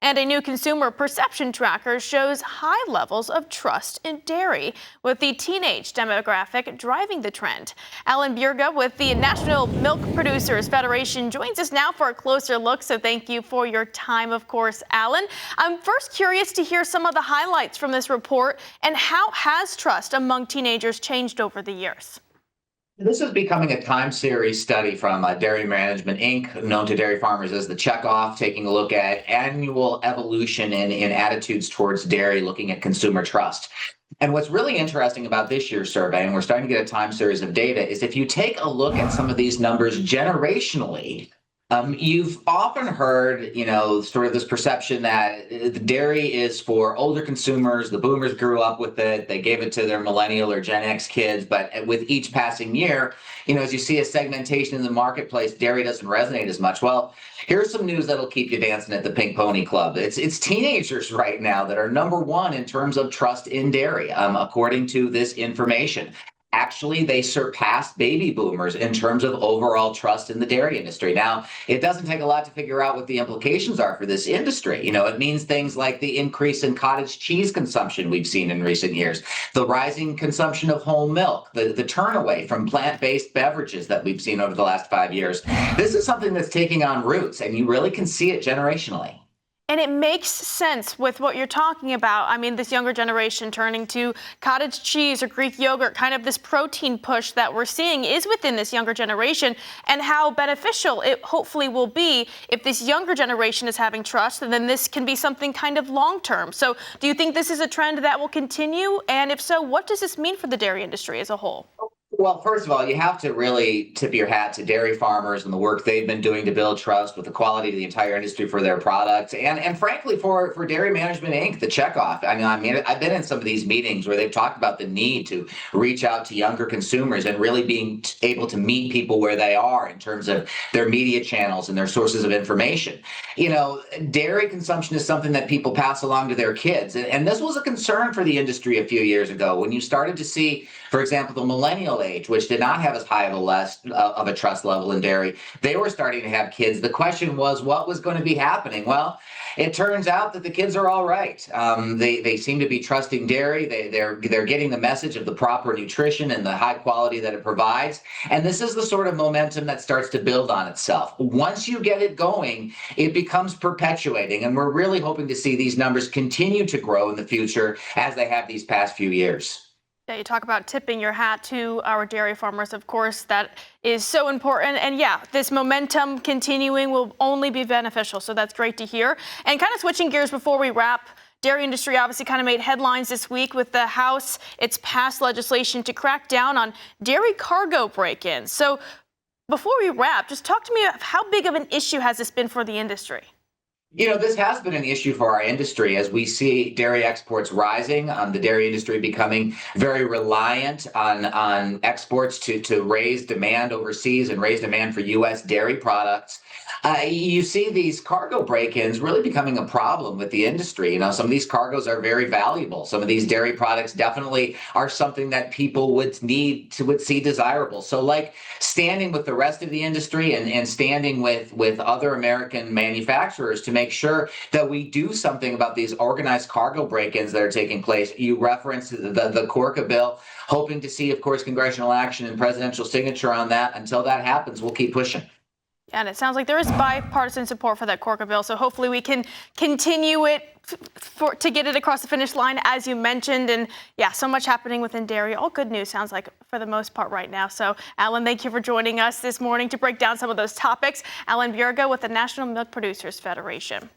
And a new consumer perception tracker shows high levels of trust in dairy, with the teenage demographic driving the trend. Bjerga with the National Milk Producers Federation joins us now for a closer look, so thank you for your time, of course, Alan. I'm first curious to hear some of the highlights from this report, and how has trust among teenagers changed over the years? This is becoming a time series study from Dairy Management Inc., known to dairy farmers as the Checkoff, taking a look at annual evolution in attitudes towards dairy, looking at consumer trust. And what's really interesting about this year's survey, and we're starting to get a time series of data, is if you take a look at some of these numbers generationally, you've often heard, sort of this perception that the dairy is for older consumers. The boomers grew up with it. They gave it to their millennial or Gen X kids. But with each passing year, as you see a segmentation in the marketplace, dairy doesn't resonate as much. Well, here's some news that'll keep you dancing at the Pink Pony Club. It's teenagers right now that are number one in terms of trust in dairy, according to this information. Actually, they surpassed baby boomers in terms of overall trust in the dairy industry. Now, it doesn't take a lot to figure out what the implications are for this industry. It means things like the increase in cottage cheese consumption we've seen in recent years, the rising consumption of whole milk, the turn away from plant-based beverages that we've seen over the last 5 years. This is something that's taking on roots, and you really can see it generationally. And it makes sense with what you're talking about. I mean, this younger generation turning to cottage cheese or Greek yogurt, kind of this protein push that we're seeing is within this younger generation, and how beneficial it hopefully will be if this younger generation is having trust, and then this can be something kind of long-term. So do you think this is a trend that will continue? And if so, what does this mean for the dairy industry as a whole? Well, first of all, you have to really tip your hat to dairy farmers and the work they've been doing to build trust with the quality of the entire industry for their products, and frankly for Dairy Management Inc., the Checkoff. I mean, I've been in some of these meetings where they've talked about the need to reach out to younger consumers and really being able to meet people where they are in terms of their media channels and their sources of information. Dairy consumption is something that people pass along to their kids, and this was a concern for the industry a few years ago when you started to see, for example, the millennial age, which did not have as high of a trust level in dairy. They were starting to have kids. The question was, what was going to be happening? Well, it turns out that the kids are all right. They seem to be trusting dairy. They're getting the message of the proper nutrition and the high quality that it provides. And this is the sort of momentum that starts to build on itself. Once you get it going, it becomes perpetuating. And we're really hoping to see these numbers continue to grow in the future as they have these past few years. Yeah, you talk about tipping your hat to our dairy farmers, of course, that is so important. And yeah, this momentum continuing will only be beneficial. So that's great to hear. And kind of switching gears before we wrap, dairy industry obviously kind of made headlines this week with the House. It's passed legislation to crack down on dairy cargo break-ins. So before we wrap, just talk to me about how big of an issue has this been for the industry? This has been an issue for our industry as we see dairy exports rising, the dairy industry becoming very reliant on exports to raise demand overseas and raise demand for U.S. dairy products. You see these cargo break-ins really becoming a problem with the industry. Some of these cargoes are very valuable. Some of these dairy products definitely are something that people would see desirable. So like standing with the rest of the industry and standing with other American manufacturers to make sure that we do something about these organized cargo break-ins that are taking place. You referenced the Corca bill, hoping to see, of course, congressional action and presidential signature on that. Until that happens, we'll keep pushing. And it sounds like there is bipartisan support for that Corca bill, so hopefully we can continue it to get it across the finish line, as you mentioned. And yeah, so much happening within dairy. All good news, sounds like, for the most part right now. So Alan, thank you for joining us this morning to break down some of those topics. Bjerga with the National Milk Producers Federation.